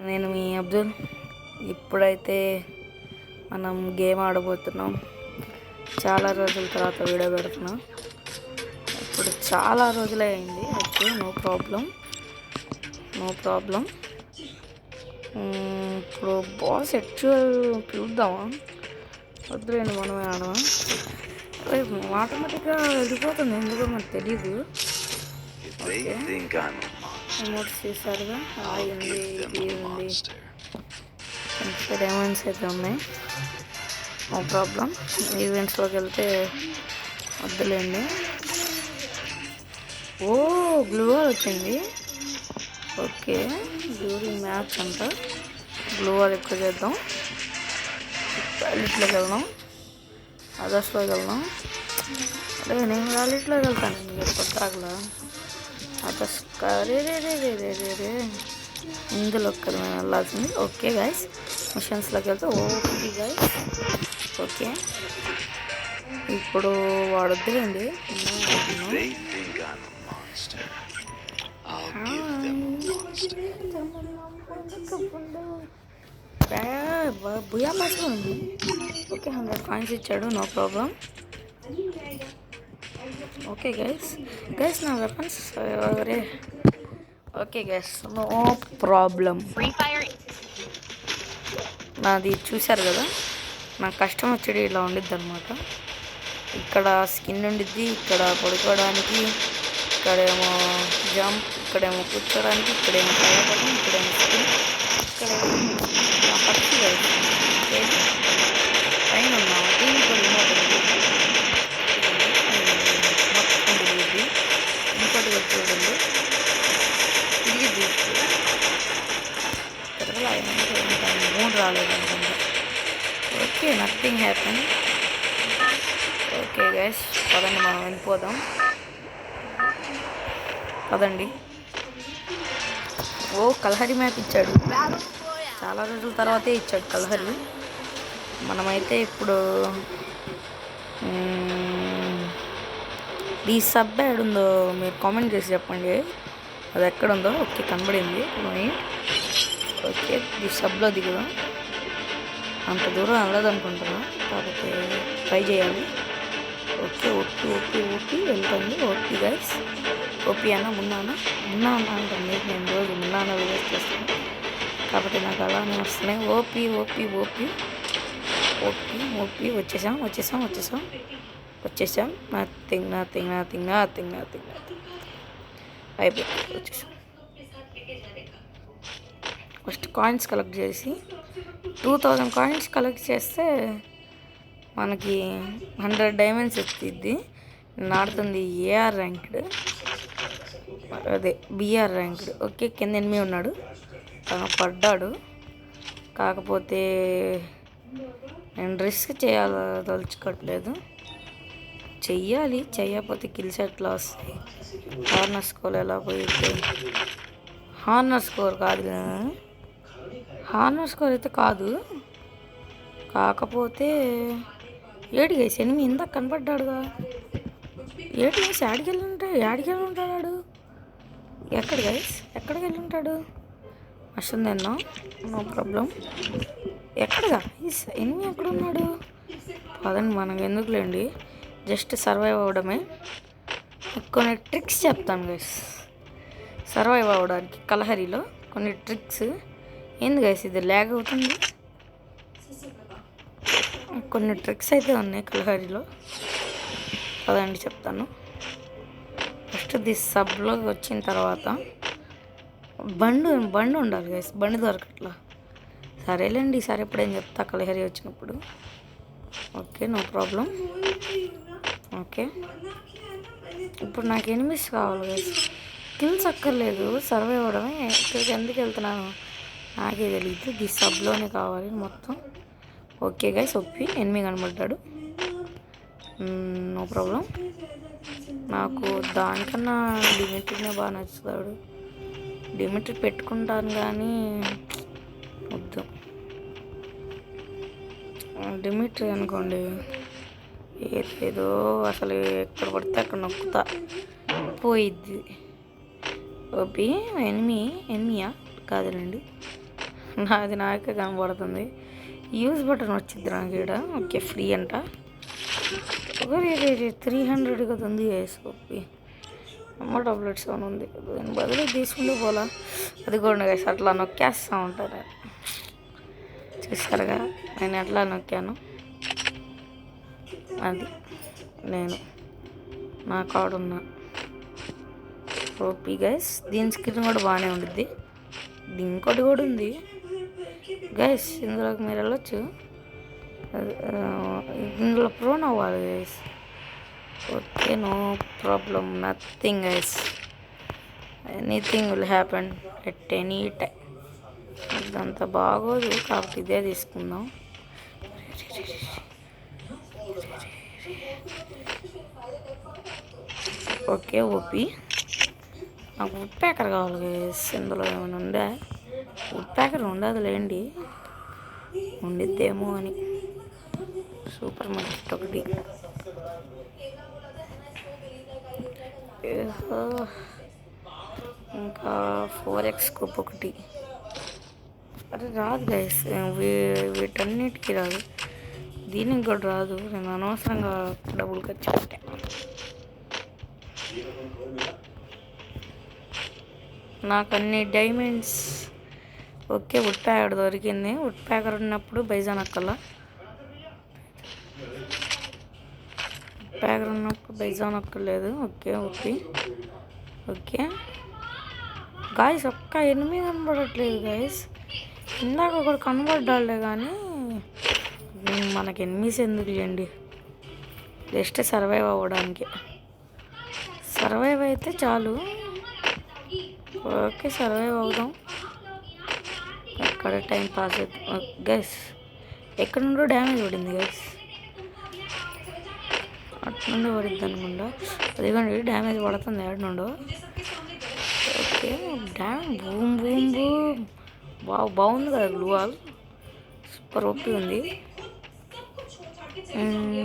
నేను మీ అబ్దుల్. ఇప్పుడైతే మనం గేమ్ ఆడబోతున్నాం. చాలా రోజుల తర్వాత వీడియో పెడుతున్నాం. ఇప్పుడు చాలా రోజులే అయింది. Okay, no problem. ఇప్పుడు బాస్ యాక్చువల్ చూద్దామా వద్దులేండి, మనమే ఆడమా. ఆటోమేటిక్గా వెళ్ళిపోతుంది, ఎందుకో మనకు తెలీదు. ఓకే, అమౌంట్స్ చేశారుగా. ఉంది, ఇది ఉంది, ఇంకా డైమండ్స్ అయితే ఉన్నాయి. No problem. ఈవెంట్స్లోకి వెళ్తే వద్దులేండి. ఓ, గ్లూ వాల్ వచ్చింది. ఓకే, డ్యూరింగ్ మ్యాచ్ అంట గ్లూ వాల్ ఎక్కువ చేద్దాం. వ్యాలెట్లోకి వెళ్దాం, అదర్స్లోకి వెళ్దాం. అదే నేను వ్యాలెట్లోకి వెళ్తాను, మీరు కొట్టాకలా అదర్స్ రే ఇందులోకి కదా మేము వెళ్ళాల్సింది. ఓకే గైస్, మిషన్స్లోకి వెళ్తే ఓకే గైస్. ఓకే, ఇప్పుడు వాడు వద్దులేండి. భూయా మంచిగా ఉంది. ఓకే, 100 కాయిన్స్ ఇచ్చాడు, నో ప్రాబ్లం. ఓకే గైస్ నా వెపన్స్ రే. Okay guys, no problem. నాది చూశారు కదా, నా కష్టం వచ్చేది ఇలా ఉండిద్ది అనమాట. ఇక్కడ స్కిన్ ఉండిద్ది, ఇక్కడ పడుకోవడానికి, ఇక్కడేమో జంప్, ఇక్కడేమో కూర్చోడానికి, ఇక్కడేమో పైన, ఇక్కడేమో స్కిన్, ఇక్కడేమో నా పక్షి పైన ఉన్నాము. దీనికి కూడా రిమోట్ ఉంది, మొత్తం తిరిగిద్ది. ఇంకోటి వచ్చి చూడండి, తిరిగిద్ది. మూడు రాలేదు అనుకుంటా. Okay, nothing happen. Okay guys, పదండి మనం వెళ్ళిపోదాం. పదండి. ఓ, కలహరి మ్యాప్ ఇచ్చాడు. చాలా రోజుల తర్వాతే ఇచ్చాడు కలహరి. మనమైతే ఇప్పుడు ఈ సబ్ ఎక్కడుందో మీరు కామెంట్ చేసి చెప్పండి. అది ఎక్కడుందో. ఓకే, కనబడింది. ఓకే, ఈ సబ్లో దిగుదాం. అంత దూరం వెళ్ళదనుకుంటున్నా, కాకపోతే ట్రై చేయాలి. ఓకే, ఓపి వెళ్తుంది. ఓపి గైస్, ఓపి అన్న మున్నా అంటాను. నేను రోజు మున్నా వీడియోస్ చేస్తాను కాబట్టి నాకు అలానే వస్తున్నాయి. ఓపి వచ్చేసాం. నథింగ్ అయిపోయింది, వచ్చేసాం. ఫస్ట్ కాయిన్స్ కలెక్ట్ చేసి 2000 కాయిన్స్ కలెక్ట్ చేస్తే మనకి 100 డైమండ్స్ ఎత్తిద్ది. నేను ఆడుతుంది ఏఆర్ ర్యాంక్డ్, అదే బిఆర్ ర్యాంక్డ్. ఓకే, కింద ఎనిమిది ఉన్నాడు, తను పడ్డాడు. కాకపోతే నేను రిస్క్ చేయదలుచుకోవట్లేదు. చెయ్యకపోతే కిల్స్ ఎట్లా వస్తాయి. హార్నర్ స్కోర్ ఎలా పోయిద్ది. హార్నర్ స్కోర్ అయితే కాదు. కాకపోతే ఏడు గేసి ఎనిమిది ఇందాక కనపడ్డాడుగా. ఏడు గేసి ఆడికెళ్ళి ఉంటాడు. ఎక్కడికి వెళ్ళి ఉంటాడు. వస్తుందేనో, నో ప్రాబ్లం. ఎక్కడగా ఎనిమిది ఎక్కడున్నాడు. పదండి, మనం ఎందుకులేండి, జస్ట్ సర్వైవ్ అవ్వడమే. కొన్ని ట్రిక్స్ చెప్తాను గైస్ సర్వైవ్ అవ్వడానికి. కలహరిలో కొన్ని ట్రిక్స్. ఏంది గైస్ ఇది ల్యాగ్ అవుతుంది. కొన్ని ట్రిక్స్ అయితే ఉన్నాయి కలహరిలో, పదండి చెప్తాను. ఫస్ట్ సబ్లో వచ్చిన తర్వాత బండి ఉండాలి గైస్, బండి దొరకట్లా. సరేలేండి, ఈసారి ఎప్పుడేం చెప్తా కలహరి వచ్చినప్పుడు. Okay, no problem. ఓకే, ఇప్పుడు నాకు ఎనిమిస్ కావాలి గైస్, కిల్స్ అక్కర్లేదు, సర్వే అవ్వడమే. ఇక్కడికి ఎందుకు వెళ్తున్నాను నాకే తెలియదు. ఈ సబ్లోనే కావాలి మొత్తం. ఓకే గైస్, ఒప్పి ఎనిమిది కనబడ్డాడు, నో ప్రాబ్లం. నాకు దానికన్నా డిమిట్రీనే బాగా నచ్చుతాడు. డిమిట్రీ పెట్టుకుంటాను కానీ వద్దు. డిమిట్రీ అనుకోండి ఏదో అసలు ఎక్కడ పడితే అక్కడ నొక్కుతా పోయిద్ది. ఓపి ఎనిమియా కాదులేండి, నాది నాకే కనబడుతుంది. యూజ్ బటన్ వచ్చింది నాకు ఇక్కడ. ఓకే ఫ్రీ అంట. 300 కదా ఉంది ఓపి. అమ్మ టాబ్లెట్స్ ఏమైనా ఉంది, దాని బదులు తీసుకుంటూ పోలా. అది కూడా గైస్ అట్లా నొక్కేస్తూ ఉంటారు. చూస్తారుగా నేను ఎట్లా నొక్కాను, అది నేను నా కాడున్న ఓపీ గైస్. దీని స్క్రీన్ కూడా బాగానే ఉండిద్ది. ఇంకోటి కూడా ఉంది గైస్, ఇందులోకి మీరు వెళ్ళొచ్చు. ఇందులో ప్రోన్ అవ్వాలి guys. Okay no problem, nothing guys, anything will happen at any time. ఇదంతా బాగోదు కాబట్టి ఇదే తీసుకుందాం. Okay OP. నాకు వుడ్ ప్యాకర్ కావాలి గైస్. ఇందులో ఏమైనా ఉందా? వుడ్ ప్యాకర్ ఉండదులేండి, ఉండిద్దేమో అని. సూపర్ మార్కెట్ ఒకటి. ఇంకా 4x స్కోప్ ఒకటి. అరే రాదు గైస్, వీటన్నిటికీ రాదు, దీనికి కూడా రాదు. నేను అనవసరంగా డబ్బులు ఖర్చు పెట్టాను. నాకు అన్ని డైమండ్స్. ఓకే వుడ్ ప్యాకర్ దొరికింది. వుడ్ ప్యాకర్ ఉన్నప్పుడు బైజాన్ అక్కల, ప్యాకర్ ఉన్నప్పుడు బైజాన్ అక్కర్లేదు. ఓకే ఓకే ఓకే గాయస్, ఒక్క ఎనిమిది కనబడట్లేదు గాయస్. ఇందాక ఒకటి కనబడ్డాలే కానీ మనకి ఎనిమిస్ ఎందుకు చేయండి, జస్ట్ సర్వైవ్ అవ్వడానికి. సర్వైవ్ అయితే చాలు. ఓకే సర్వైవ్ అవుదాం. ఎక్కడ టైం పాస్ అవుతుంది గైస్. ఎక్కడ నుండో డ్యామేజ్ పడింది గైస్, అటు నుండి పడిద్ది అనుకుంటా. అదిగోండి డ్యామేజ్ పడుతుంది ఎక్కడ నుండో. Okay damage boom boom boom. బాగుంది కదా గ్లూ వాల్, సూపర్ ఓపీ ఉంది.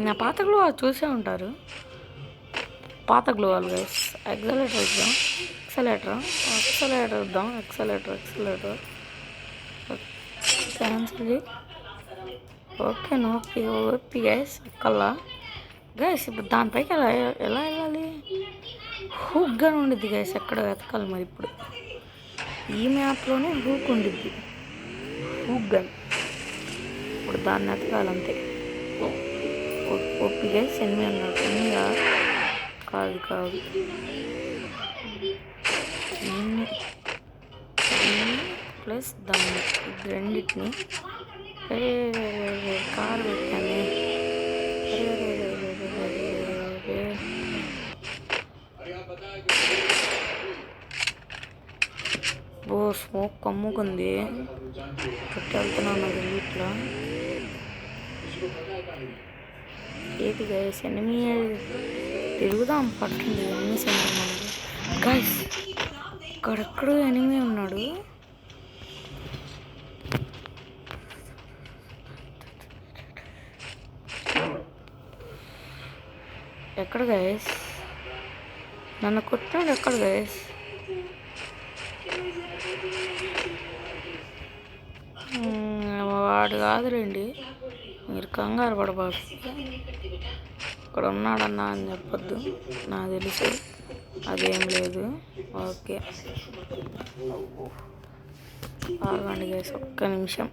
నా పాత గ్లూ వాల్ చూసే ఉంటారు, పాత గ్లూ వాల్ గైస్. ఎక్సలేటర్ ఇద్దాం, ఎక్సలేటర్ ఇద్దాం, ఎక్సలేటర్ క్యాన్సిల్. ఓకే నోపీ ఓపీ గైస్ అక్కల్లా గైస్. ఇప్పుడు దానిపైకి ఎలా వెళ్ళాలి? హూక్ గన్ ఉండిద్ది గైస్, ఎక్కడ వెతకాలి మరి ఇప్పుడు. ఈ మ్యాప్లోనే హూక్ ఉండిద్ది, హూక్ గన్. ఇప్పుడు దాన్ని వెతకాలంతే. OP guys. 800 కాదు ప్లస్ దాన్ని రెండింటిని కారు పెట్టాను. ఓ స్మోక్ కమ్ముకుంది, వెళ్తున్నాను ఇట్లా. ఏది గైస్ ఎనిమి తిరుగుదాం, పట్టండి ఎనిమిస్ మనకి గైస్. ఇక్కడెక్కడో ఎనిమి ఉన్నాడు. ఎక్కడ గైస్? నన్ను కొట్టాడు ఎక్కడ గైస్? వాడు కాదులేండి, మీరు కంగారు పడబాకు. ఇక్కడ ఉన్నాడన్నా అని చెప్పొద్దు, నాకు తెలుసు అదేం లేదు. ఓకే ఆగండి గైస్ ఒక్క నిమిషం.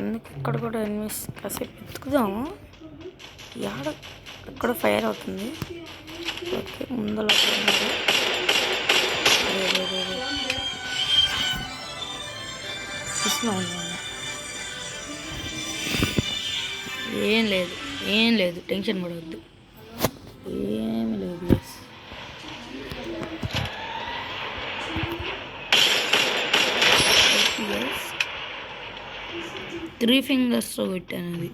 ఎందుకు ఇక్కడ కూడా ఎనిమిస్ కాసేపు ఎత్తుకుదాము. యాడ ఎక్కడ ఫైర్ అవుతుంది. ఓకే ముందర ఏం లేదు టెన్షన్ పడవద్దు, ఏమి లేదు గైస్. త్రీ ఫింగర్స్తో పెట్టాను అది.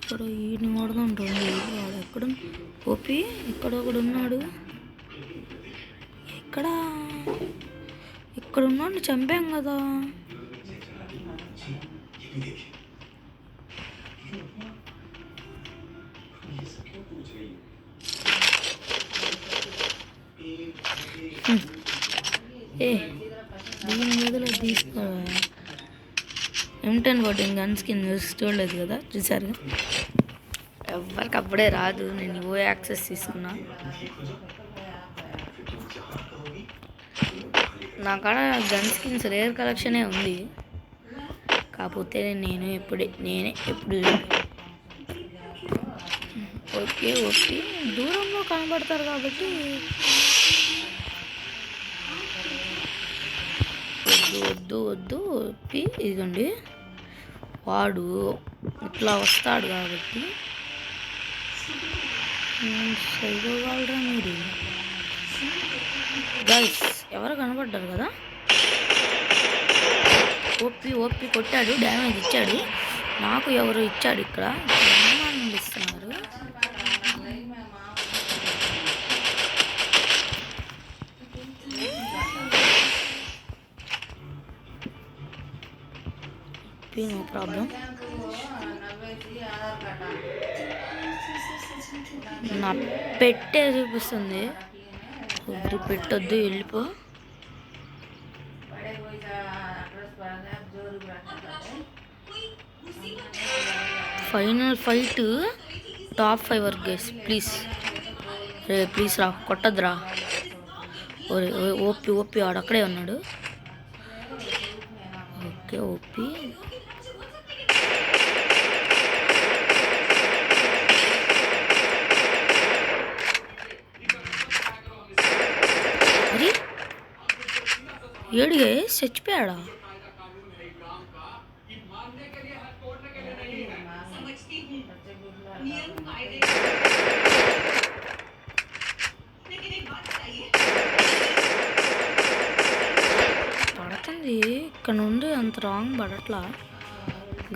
ఇక్కడ ఈయన కొడదంటుంది. వాడు ఎక్కడ ఓపి ఇక్కడ ఒకడు ఉన్నాడు. ఇక్కడ ఉన్నాడు, చంపాం కదా. దీని మీదలో తీసుకో. M1014 గన్ స్కిన్ చూడలేదు కదా, చూసారు. ఎవరికి అప్పుడే రాదు. నేను ఓ యాక్సెస్ తీసుకున్నా. నా కాడ గన్ స్కిన్స్ రేర్ కలెక్షనే ఉంది. కాకపోతే నేనే ఎప్పుడు ఓకే దూరంలో కనబడతారు కాబట్టి వద్దు ఇదిగోండి. వాడు ఇట్లా వస్తాడు కాబట్టి సరిపోగలరా మీరు గైస్. ఎవరు కనబడ్డారు కదా. ఓపి కొట్టాడు, డ్యామేజ్ ఇచ్చాడు. నాకు ఎవరు ఇచ్చాడు ఇక్కడ ఇస్తున్నారు. No problem. నా పెట్టే చూపిస్తుంది. పెట్టొద్దు, వెళ్ళిపో. ఫైనల్ ఫైట్ టాప్ 5 వరకు గైస్. ప్లీజ్ రా, కొట్టద్దురా. ఓపి ఆడు అక్కడే ఉన్నాడు. ఓకే ఓపి ఏడు గైస్, చచ్చిపోయాడా. పడుతుంది ఇక్కడ నుండి, అంత రాంగ్ పడట్లా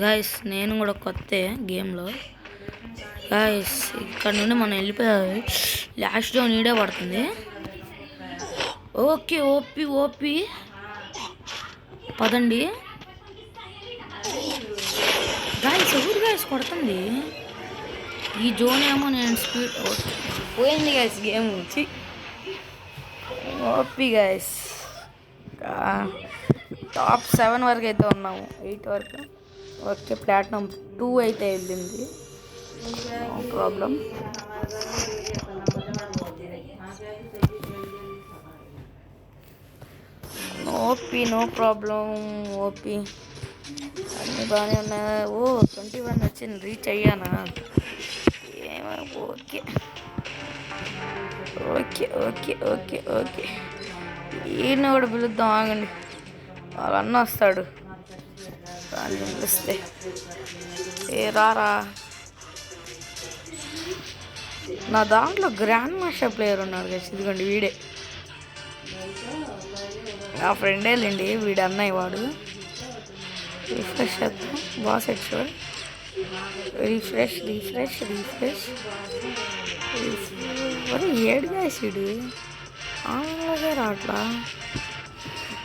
గైస్. నేను కూడా కొత్త గేమ్లో గైస్. ఇక్కడ నుండి మనం వెళ్ళిపోయాలి. లాస్ట్ జోన్ ఈడే పడుతుంది. ఓకే ఓపి పదండి గాయస్. ఎవరు గాయస్ కొడుతుంది ఈ జోన్? ఏమో నేను స్పీడ్ పోయింది గాయస్ గేమ్ నుంచి. OP guys. టాప్ 7 వరకు అయితే ఉన్నాము, 8 వరకు. ఓకే ప్లాటినం 2 అయితే వెళ్ళింది. No problem. No problem. OP అన్నీ బాగానే ఉన్నాయి. 21 వచ్చింది, రీచ్ అయ్యానా? ఓకే ఈయన కూడా పిలుద్దాం, ఆగండి. వాళ్ళ అన్న వస్తాడు, వాళ్ళు పిలిస్తే రారా. నా దాంట్లో గ్రాండ్ మాస్టర్ ప్లేయర్ ఉన్నాడు కదా, ఇదిగోండి వీడే. నా ఫ్రెండే లేండి వీడు, అన్నయ్య వాడు. రిఫ్రెష్ చేద్దాం, బాస్ హెడ్షాట్. రిఫ్రెష్ మరి ఏడు గాయసీడు ఆమెలాగే రాట్లా.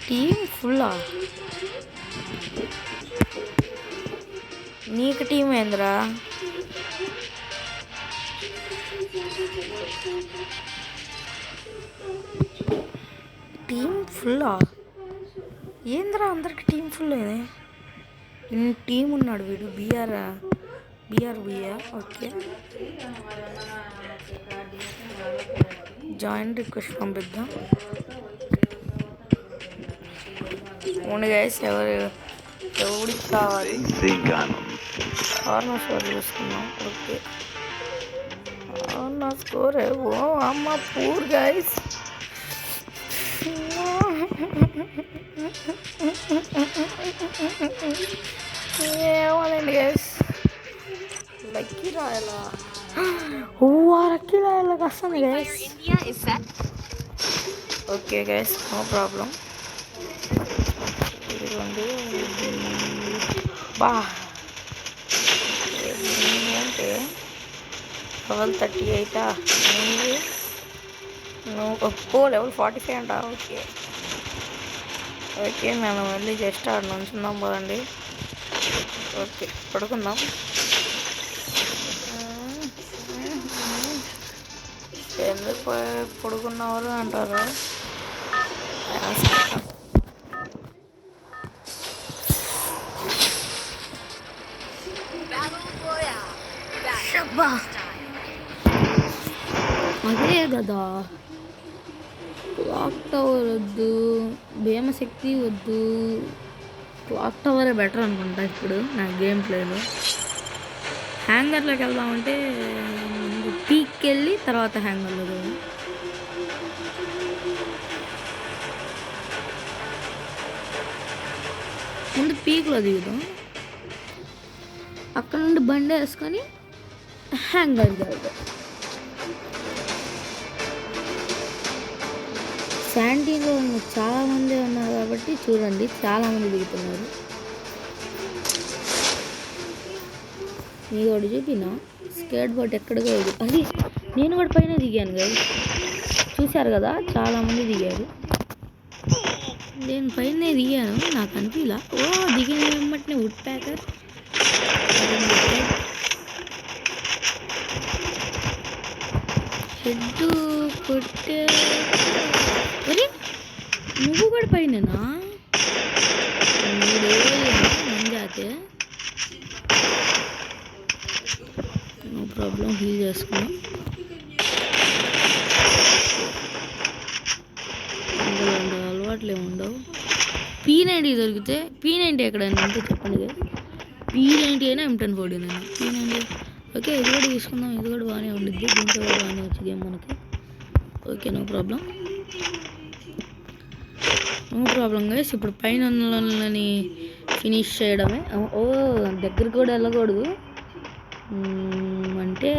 టీం ఫుల్లా? నీకు టీం ఏందిరా? టీం ఫుల్లా ఏందిరా? అందరికి టీం ఫుల్ ఇది. ఇన్ని టీం ఉన్నాడు వీడు. బిఆర్. ఓకే జాయిన్ రిక్వెస్ట్ పంపిద్దాం. అవును గైస్, ఎవరికి కావాలి? కార్నర్ స్కోర్ చూసుకున్నాం. ఓకే నా స్కోర్ అమ్మ పూర్ గైస్. ఏమోనండి గైస్, లక్కీ రాయలా? లక్కీ రాయలా వస్తుంది guys. Okay guys, no problem. ఇదిగోండి బా లెవెల్ 38 ఏంది నువ్వు లెవెల్ 45 అంట. ఓకే ఓకే మేము మళ్ళీ జస్ట్ ఆడ నుంచుందాం పోదండి. ఓకే పడుకుందాం. ఎందుకు పడుకున్నవారు అంటారు. అదే కదా క్లాక్ టవర్ వద్దు, భీమశక్తి వద్దు, క్లాక్ టవరే బెటర్ అనుకుంటా ఇప్పుడు నాకు గేమ్ ప్లేలో. హ్యాంగర్లోకి వెళ్దామంటే ముందు పీక్కి వెళ్ళి తర్వాత హ్యాంగర్లో ముందు పీక్లో దిగుదాం, అక్కడ నుండి బండి వేసుకొని హ్యాంగర్కి వెళ్దాం. శాండీలో చాలామంది ఉన్నారు కాబట్టి చూడండి చాలామంది దిగుతున్నారు. మీకు ఒకటి చూపినా స్కేట్ బోర్డ్ ఎక్కడికో అది నేను కూడా పైన దిగాను కదా, చూశారు కదా చాలామంది దిగారు. నేను పైన దిగాను నాకు అనిపిలా. దిగిన వెంబటనే వుడ్ ప్యాకర్ హెడ్ కొట్టే. అరే నువ్వు కూడా పైననా? మంజాతే నో ప్రాబ్లం, హీల్ చేసుకున్నాం. అలవాట్లు ఏమి ఉండవు. P90 దొరికితే P90 ఎక్కడైనా ఉంటే చెప్పండి కదా. P90 అయినా M1040 అయినా P90. ఓకే ఇది కూడా తీసుకుందాం, ఇది కూడా బాగానే ఉండిద్ది, దీంట్లో కూడా బాగానే వచ్చింది మనకి. Okay no problem guys. ఇప్పుడు పైన ఉన్నని ఫినిష్ చేయడమే. దగ్గరికి కూడా వెళ్ళకూడదు అంటే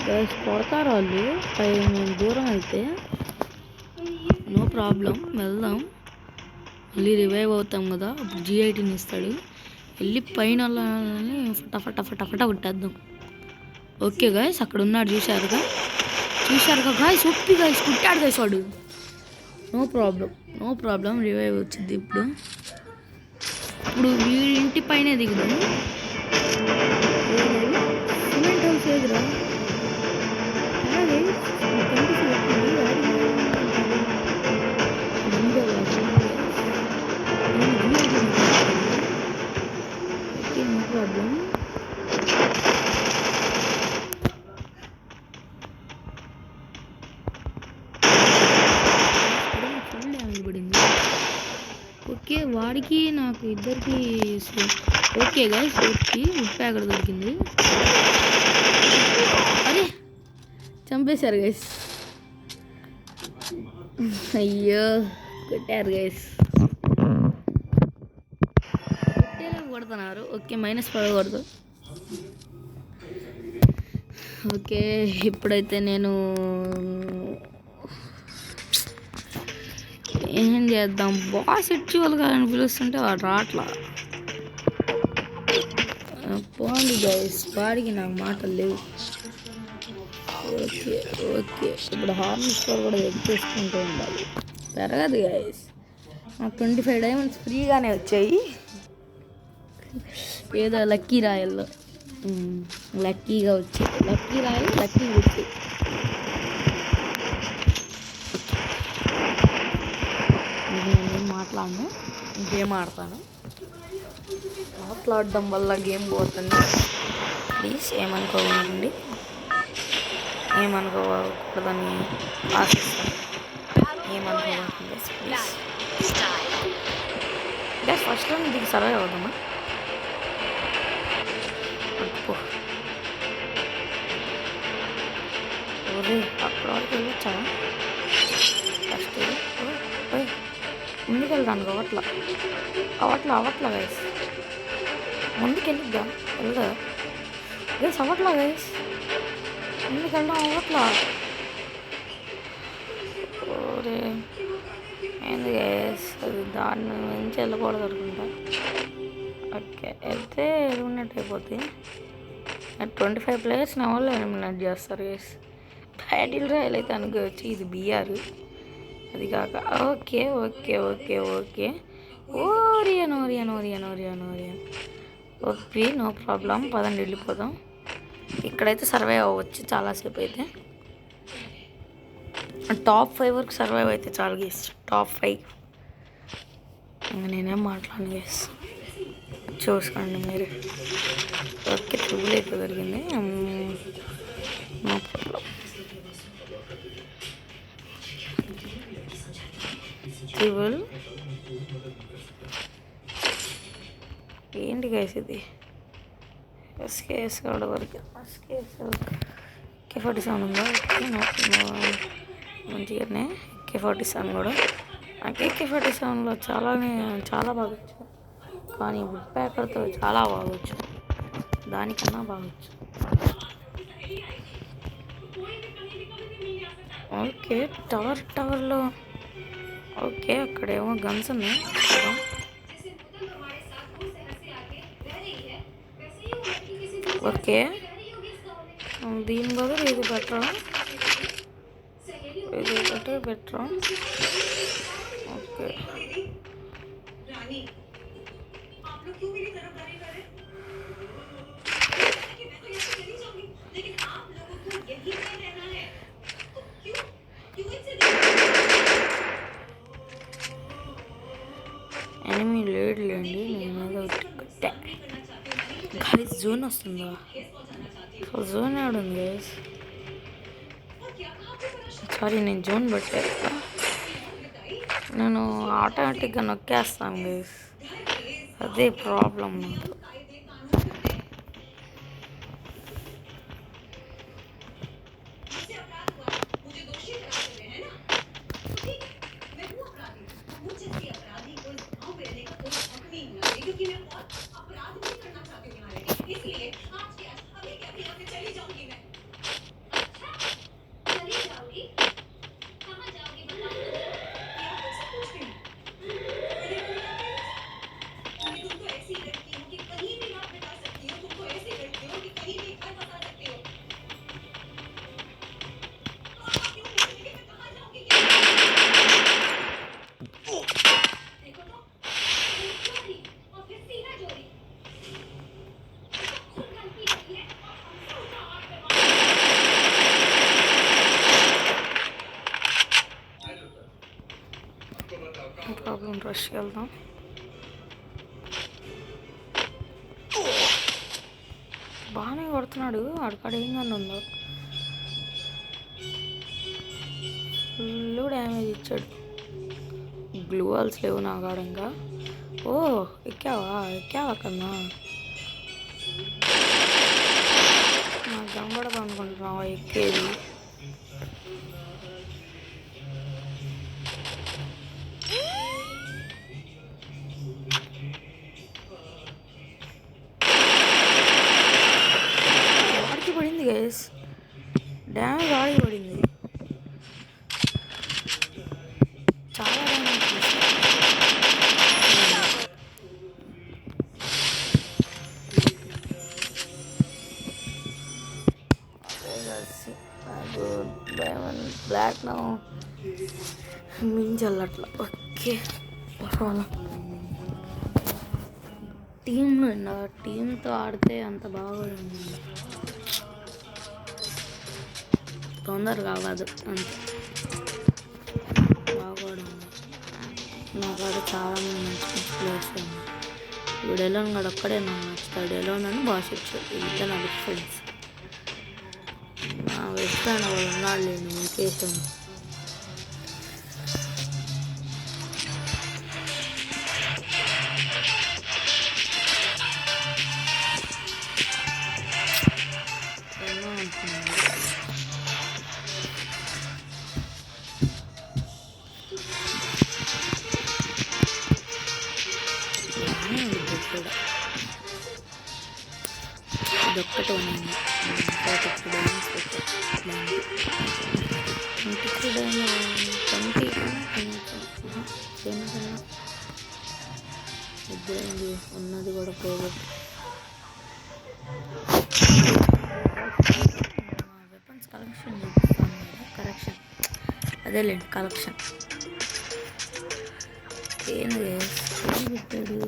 గైస్ కొడతారు వాళ్ళు పైన దూరం వెళ్తే. నో ప్రాబ్లం వెళ్దాం, మళ్ళీ రివైవ్ అవుతాం కదా, అప్పుడు G18 ఇస్తాడు. వెళ్ళి పైన ఫటాఫట కొట్టేద్దాం. ఓకే గాయస్ అక్కడ ఉన్నాడు, చూశారుగా గాయస్. ఒప్పి గాయస్ కుట్టాడు గాయస్ వాడు. నో ప్రాబ్లం రివైవ్ వచ్చింది. ఇప్పుడు వీడి ఇంటి పైన దిగుదాం. సిమెంట్ హౌస్ ఏదిరా? Okay no problem. ఓకే వాడికి నాకు ఇద్దరికి. Okay guys okay wood packet దొరికింది. అరే చంపేశారు గైస్. అయ్యో కొట్టారు గైస్, కొడుతున్నారు. ఓకే మైనస్ పడకూడదు. ఓకే ఇప్పుడైతే నేను ఏం చేద్దాం, బాస్ ఇచ్చువల్ అని పిలుస్తుంటే వాడు రాట్లా. పోండి గైస్, వాడికి నాకు మాటలు లేవు. ఓకే ఇప్పుడు హార్న్ స్కోర్ కూడా ఎక్కించుకుంటూ ఉండాలి, పెరగదు గైస్. నాకు 25 డైమండ్స్ ఫ్రీగానే వచ్చాయి, ఏదో లక్కీ రాయల్లో లక్కీగా వచ్చాయి. లక్కీ రాయల్ లక్కీగా వచ్చాయి. నేను మాట్లాడను, గేమ్ ఆడతాను. మాట్లాడడం వల్ల గేమ్ పోతుంది. ప్లీజ్ ఏమనుకోకండి, ఏమనుకోకూడదని ఆశిస్తాను. ఏమనుకోకండి ప్లీజ్. ఫస్ట్లో దీనికి సర్వే అవుదామా? అక్కడ వరకు వెళ్ళొచ్చా? ఫస్ట్ ముందుకు వెళ్దాను. అవట్లా గైస్, ముందుకు వెళ్ళిద్దా వెళ్దా గైస్? అవట్లా గైస్, ముందుకు వెళ్దాం అవట్లా. ఓరే ఏంది గైస్, దాన్ని మించి వెళ్ళకూడదు అనుకుంటా. ఓకే, వెళ్తే ఎలిమినేట్ అయిపోతుంది. 25 ప్లేయర్స్ నా వాళ్ళు ఎలిమినేట్ చేస్తారు గైస్. బ్యాటిల్ రాయల్ అయితే అనుకోవచ్చు, ఇది బిఆర్ అది కాక. Okay okay okay okay Orion Orion Orion Orion Orion okay, no problem. పదండి వెళ్ళిపోదాం. ఇక్కడైతే సర్వైవ్ అవ్వచ్చు చాలాసేపు అయితే. టాప్ 5 వరకు సర్వైవ్ అయితే చాలు గేస్. టాప్ 5 నేనేం మాట్లాడను గేస్, చూసుకోండి మీరు. ఓకే, ట్రిబుల్ అయితే దొరికింది. No problem. ట్రిబుల్ ఏంటి గైస్ ఇది? ఎస్కేఎస్ కూడా వరకు ఎస్కేఎస్ K47 ఉందా? మంచిగానే K47 కూడా. నాకు AK47లో చాలా బాగొచ్చు, కానీ వుడ్ ప్యాకర్తో చాలా బాగొచ్చు, దానికన్నా బాగొచ్చు. ఓకే, టవర్లో ఓకే, అక్కడేమో గన్స్ ఉన్నాయి. ఓకే, దీని బదులు ఇది బెటరా? ఇది ఒకటే బెటరా? ఓకే, ఎనిమిది లేడులేండి, నేను ఏదో కట్టా. కానీ జోన్ వస్తుందా? జోన్ ఆడుంది గైస్. సారీ, నేను జోన్ పట్టా. నేను ఆటోమేటిక్గా నొక్కేస్తాను గైస్, అదే ప్రాబ్లం నాకు. ప్రాబ్లం, రష్కి వెళ్దాం. బాగానే కొడుతున్నాడు, ఆడకాడ ఏం కానీ ఉందో. ఫుల్ డ్యామేజ్ ఇచ్చాడు. గ్లూ వాల్స్ లేవు నా కాడ ఇంకా. ఓ, ఎక్కావా కన్నా? నాకు కనబడదు అనుకుంటున్నావా ఎక్కేది? వాడికి పడింది గైస్, డ్యామేజ్ వాడికి పడింది. చాలా డ్యామేజ్ బ్లాక్ నా మించల్లట్లా. ఓకే, టీంతో ఆడితే అంత బాగోదు, తొందరగా కాదు అంతే బాగోడం. నా కాడ చాలా మంది మంచి ప్లేయర్స్ ఉన్నారు. ఇప్పుడు ఎలోన్ గడు ఒక్కడే నాకు నచ్చుతాడు. ఎలోన్ అని బాగా ఇంత నా డిఫరెన్స్. నా వెస్ట్రాన్ వాళ్ళు ఉన్నాడు లేని ఇంకేసాను. ఇదొక్కటే ఉంది, 20 ఇదేంటి ఉన్నది కూడా పోగొట్టు. వెపన్స్ కలెక్షన్ చూపిస్తాను కదా, కరెక్షన్ అదేలేండి కలెక్షన్. ఏంది పెట్టాడు?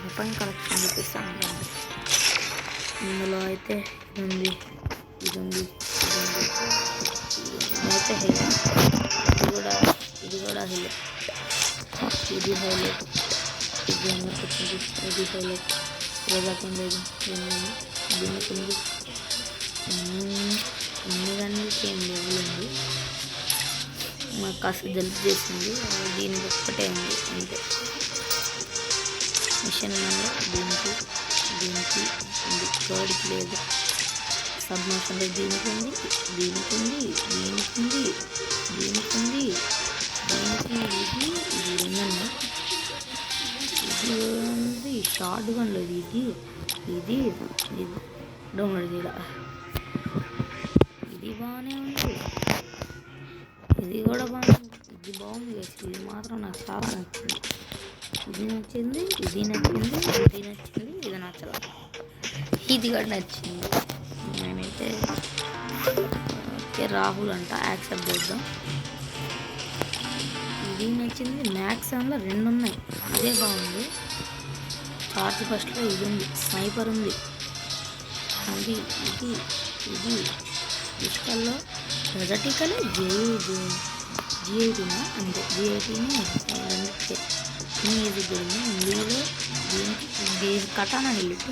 వెపన్ కలెక్షన్ చూపిస్తాను కదా. ఇందులో అయితే ఇది ఉంది అయితే హైలైట్. ఇది కూడా హైలైట్. ఇది హైలైట్. ఇది ఇది హైలైట్. రోజాకుండేది దీనికి ఉంది. అన్ని కానీ ఏం లేవులేండి. మాకు కాస్త జలుబు చేసింది, దీనికి ఒక్కటే ఉంది అంతే. మిషన్ వల్ల దీనికి ఉంది, థర్డ్కి లేదు. సబ్మర్షన్లో దీనికి ఉంది, దీనికి ఉంది, దీనికి ఉంది, దీనికి ఉంది, దీనికి ఇది రెండన్నా. ఇది ఉంది షార్ట్ గన్లో ఇది డౌన్లోడ్ చేయాల. ఇది బాగానే ఉంది, ఇది కూడా బాగానే ఉంది. ఇది బాగుంది కదా, ఇది మాత్రం నాకు చాలా నచ్చింది. ఇది నచ్చింది, ఇది నచ్చింది, ఇది నచ్చలేదు. ఇది కూడా నచ్చింది. నేనైతే ఓకే రాహుల్ అంట, యాక్సెప్ట్ చేద్దాం. ఇది నచ్చింది. మ్యాక్స్ అందులో 2 ఉన్నాయి, ఇదే బాగుంది. చార్జ్ ఫస్ట్లో ఇది ఉంది, స్నైపర్ ఉంది. ఇది ఇది ఇది పుష్కల్లో మొదటికలే G18 అంతే. G18 రెండుకే ఇది జరిగింది. ఇందులో దీనికి కటానా హెల్ట్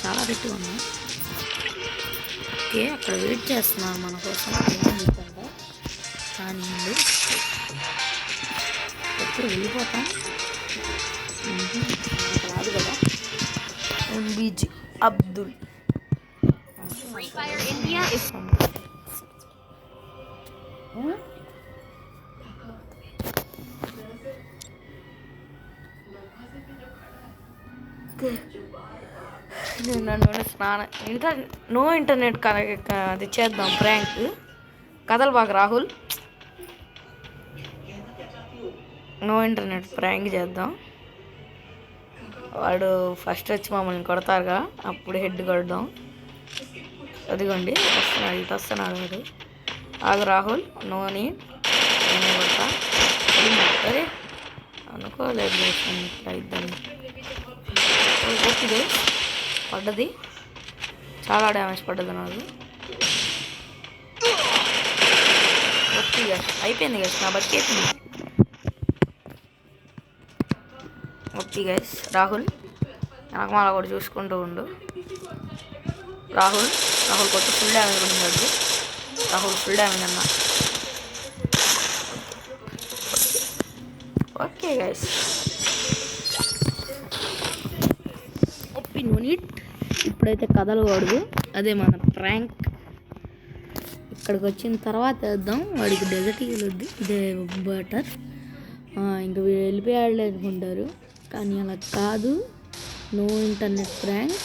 చాలా రెట్టు ఉన్నాయి. ఓకే అక్కడ వెయిట్ చేస్తున్నారు మన కోసం కానీ ఎప్పుడు వెళ్ళిపోతాం రాదు కదా. MBG అబ్దుల్ నన్ను నో ఇంటర్నెట్ అది చేద్దాం ప్రాంక్. కథలు బాగా రాహుల్, నో ఇంటర్నెట్ ప్రాంక్ చేద్దాం. వాడు ఫస్ట్ వచ్చి మమ్మల్ని కొడతారుగా, అప్పుడు హెడ్ కొడదాం. అదిగోండి వస్తున్నాడు, ఇటు వస్తున్నాడు వాడు. ఆగు రాహుల్, నోని నేనే కొడతా. అరే అనుకోలేదు ఇట్లా ఇద్దాం. ఓకే పడ్డది, చాలా డ్యామేజ్ పడ్డది నాకు. ఓకే అయిపోయింది గైస్, నా బతికేసింది. ఓకే గైస్ రాహుల్ నాకు మళ్ళీ కూడా చూసుకుంటూ ఉండు. రాహుల్ కొత్త ఫుల్ డ్యామేజ్ పడింది. రాహుల్ ఫుల్ డ్యామేజ్ అన్న. ఓకే గైస్ ఇప్పుడైతే కదలకూడదు, అదే మన ప్రాంక్. ఇక్కడికి వచ్చిన తర్వాత వేద్దాం. వాడికి డెజర్ట్ ఈగలు వద్దు, ఇదే బటర్. ఇంకా వెళ్ళిపోయాడు అనుకుంటారు, కానీ అలా కాదు. No internet prank.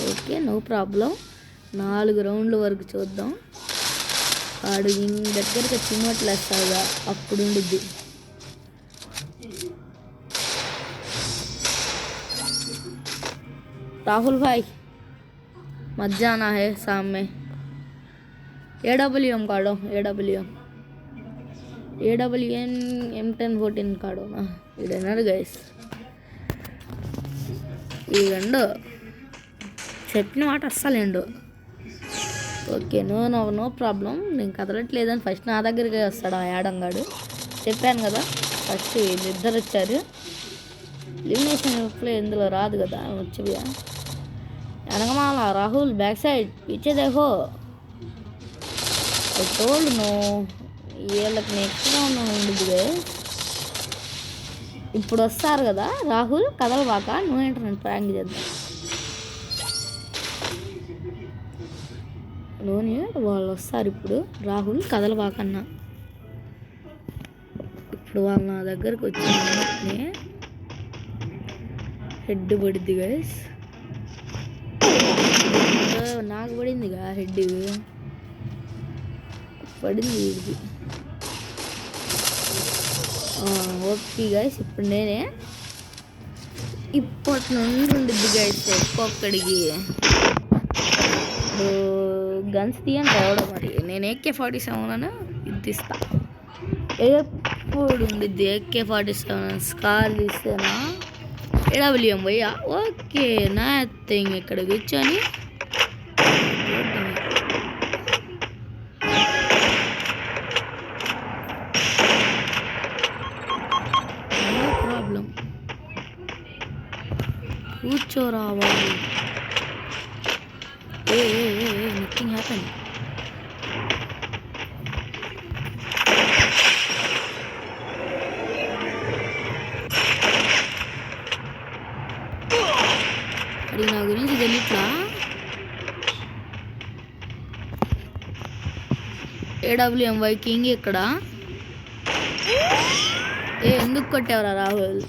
Okay no problem. 4 రౌండ్ల వరకు చూద్దాం. వాడు దగ్గరికి చిమ్మట్లు వేస్తాడుగా, అప్పుడు ఉండిద్ది. राहुल भाई मत जाना है सामने. AWM काढ़ो, AWM M1014 काढ़ो ना. इधर गैस ఈ రెండు చెప్పిన మాట అస్సలు ఎండు. Okay no problem. నేను కదలట్లేదని ఫస్ట్ నా దగ్గరికి వస్తాడు ఆ యాడంగాడు. చెప్పాను కదా ఫస్ట్ వీళ్ళిద్దరు వచ్చారు. ఎలిమినేషన్ ప్లే ఇందులో రాదు కదా, వచ్చిగా వెనకమాల. రాహుల్ బ్యాక్ సైడ్ పీచే దేహో. టోల్డ్ నో వీళ్ళకి నెక్స్ట్ రౌండ్ ఉండదు. ఇప్పుడు వస్తారు కదా రాహుల్, కదలబాక, నో ఇంటర్నెట్ ప్రాంక్ చేద్దాం. నోని వాళ్ళు వస్తారు ఇప్పుడు. రాహుల్ కదలబాకన్నా. ఇప్పుడు వాళ్ళు నా దగ్గరకు వచ్చిన హెడ్ పడిద్ది గైస్. నాకు పడిందిగా హెడ్. పడింది వీడికి. ఓకే గైస్, ఇప్పుడు నేనే ఇప్పటి నుండి ఉండిద్ది గైస్ ఒక్కొక్కడికి. ఇప్పుడు గన్స్ తీయండి ఎవడో, మరి నేను AK-47 అని ఇది ఇస్తా. ఎప్పుడు ఉండిద్ది AK-47 స్కార్ తీస్తేనా AWM భయ్యా. ఓకే నథింగ్, ఇక్కడ కూర్చొని నో ప్రాబ్లం, కూర్చోరావాలి. Nothing happen. అది నా గురించి తెలియట్లా. AWM కింగ్ ఇక్కడ. ఎందుకు కొట్టేవరా రాహుల్?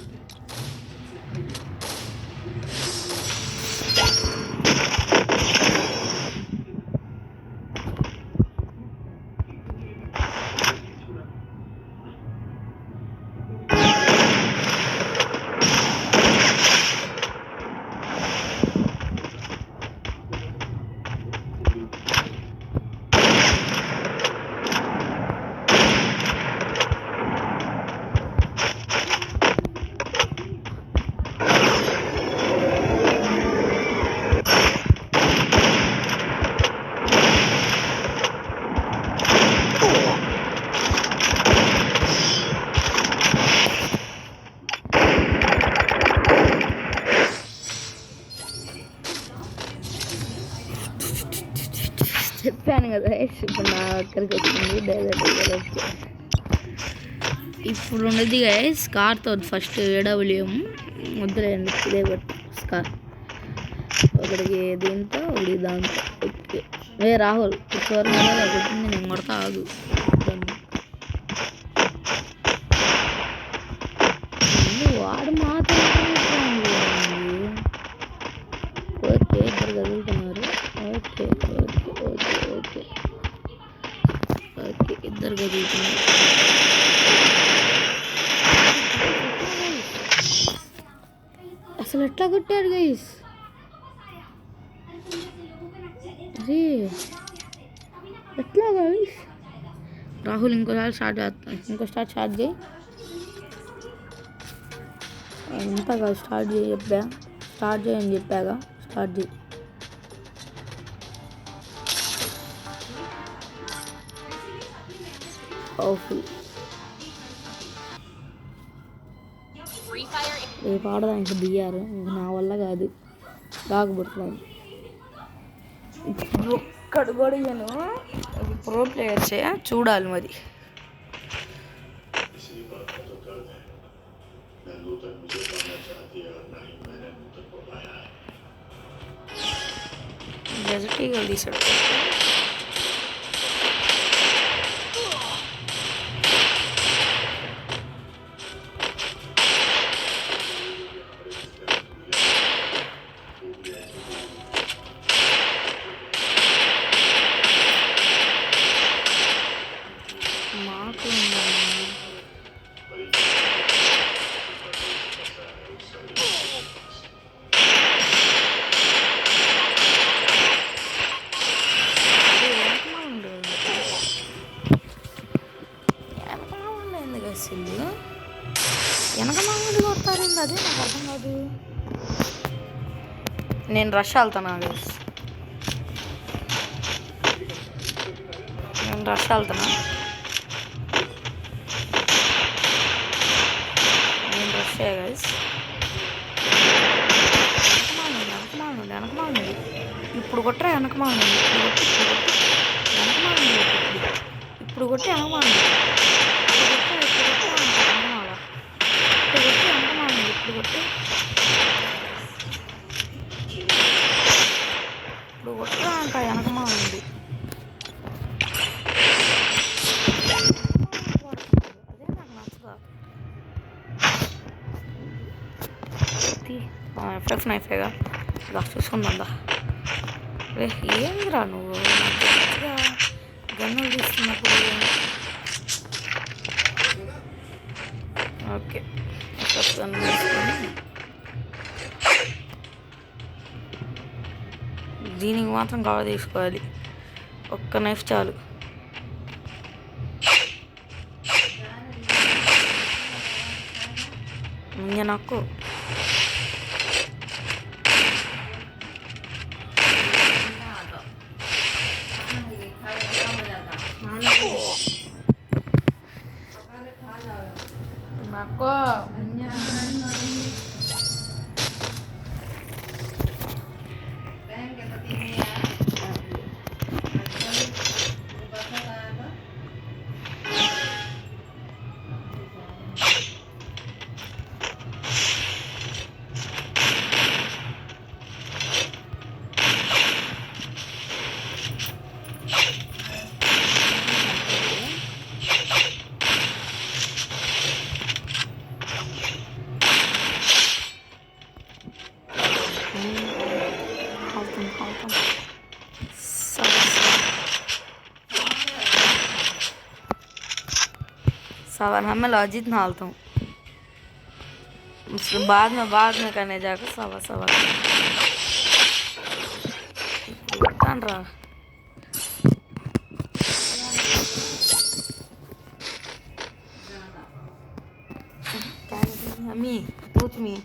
చెప్పాను కదా ఇప్పుడు నా ఒక్కరికి వచ్చింది డైరెక్ట్. ఇప్పుడు ఉన్నది గైస్ కార్తో ఫస్ట్ AWM వద్దులేండి, ఇదే కొట్టు స్కార్. ఒకడికి దీంతో ఒకటి దాంతో. ఓకే రాహుల్ కూర్చోరు కొట్టింది, నేను కొడతా ఆగు. వాడు మాత్రం ఓకే ఇద్దరు కదులుతున్నారు. Okay okay okay okay okay ఇద్దరు కదులుతున్నారు. అసలు ఎట్లా కొట్టాడు గైస్? అరే ఎట్లా గైస్? రాహుల్ ఇంకోసారి స్టార్ట్ చేస్తాను, ఇంకోసారి స్టార్ట్ చేయి. ఎంతగా స్టార్ట్ చేయి చెప్పా, స్టార్ట్ చేయని చెప్పాగా, స్టార్ట్ చేయి. పవర్ఫుల్. రేపు ఆడదానికి దిగారు, నా వల్ల కాదు, బాగుపడుతున్నాను. ఒక్కడు కూడా ఇయ్యను. ప్రో ప్లేయర్సే చూడాలి మరి. డెజర్ట్ ఈగల్ తీసాడు. మాకు వెనక మామూలు కొడతారండి, అదే నాకు అర్థం కాదు. నేను రష్ వెళ్తాను, నేను రష్ వెళ్తాను, నేను రష్ గైస్. వెనకమాలండి ఇప్పుడు కొట్టరా, వెనకమాలండి ఇప్పుడు కొట్టి వెనకమాలండి ఇప్పుడు కొట్టరా అంట వెనకమాలండి. అదే నాకు నచ్చదా. FF నైఫేగా ఇలా చూసుకుందా. ఏందిరా నువ్వు గన్నులు తీస్తున్నప్పుడు ఓకే గన్ను తీసుకొని దీనికి మాత్రం కవర్ తీసుకోవాలి. ఒక్క నైఫ్ చాలు. ఇంక నాకు सवार हमें लॉजिक ना हालता हूँ बाद में करने जाकर सवार कान रहा मी तूच मी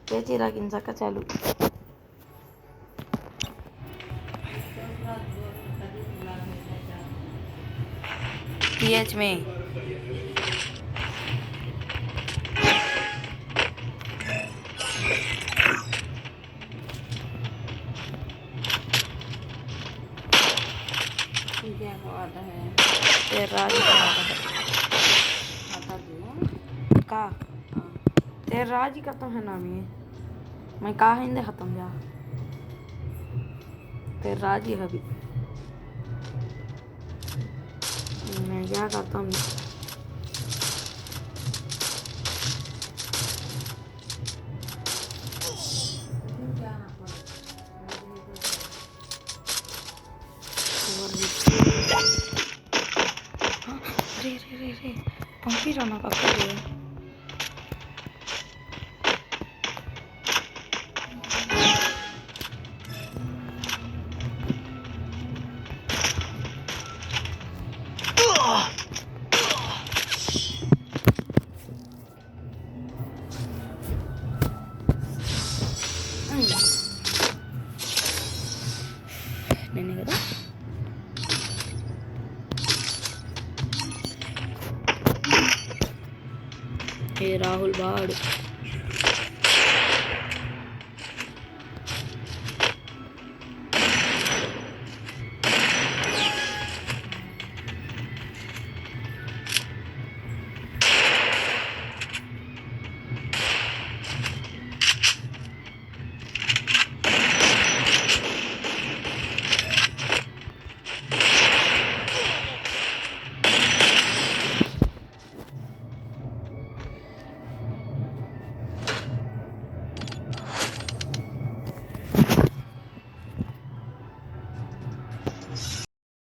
त्याची राखींचा का चालू TH में तेरा का तेरा राज ही खत्म है नाम ये मैं कहा हिंदे खत्म जा तेरा राज ही अभी मैं क्या करता हूँ रे पंपी जाना पक्का है नहीं कदा राहुल बाड़